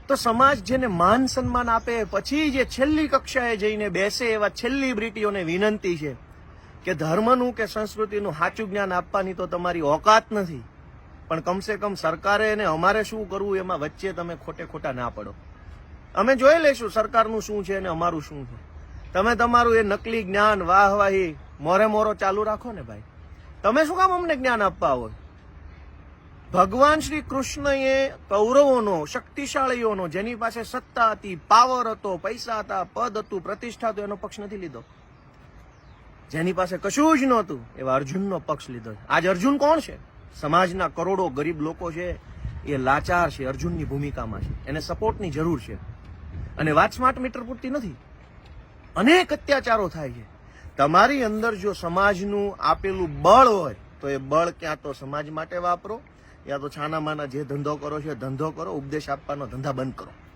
તો સમાજ જેને માન સન્માન આપે પછી જે છેલ્લી કક્ષાએ જઈને બેસે એવા સેલિબ્રિટીઓને વિનંતી છે કે ધર્મનું કે સંસ્કૃતિનું સાચું જ્ઞાન આપવાની તો તમારી ઓકાત નથી, પણ કમસે કમ સરકારે અને અમારે શું કરવું એમાં વચ્ચે તમે ખોટા ના પડો. અમે જોઈ લઈશું સરકારનું શું છે અને અમારું શું છે. તમે તમારું એ નકલી જ્ઞાન વાહવાહી મોરે ચાલુ રાખો ને ભાઈ. તમે શું કામ અમને જ્ઞાન આપવા હોય? ભગવાન શ્રી કૃષ્ણએ કૌરવોનો, શક્તિશાળીઓનો, જેની પાસે સત્તા હતી, પાવર હતો, પૈસા હતા, પદ હતું, પ્રતિષ્ઠા હતો, એનો પક્ષ નથી લીધો. જેની પાસે કશું જ નહોતું એવા અર્જુનનો પક્ષ લીધો. આજ અર્જુન કોણ છે? સમાજના કરોડો ગરીબ લોકો છે એ લાચાર છે, અર્જુનની ભૂમિકામાં છે, એને સપોર્ટની જરૂર છે. અને વાત સ્માર્ટ મીટર પૂરતી નથી, અનેક અત્યાચારો થાય છે. તમારી અંદર જો સમાજનું આપેલું બળ હોય તો એ બળ ક્યાં તો સમાજ માટે વાપરો, યા તો છાનામાના જે ધંધો કરો છો ધંધો કરો, ઉપદેશ આપવાનો ધંધા બંધ કરો.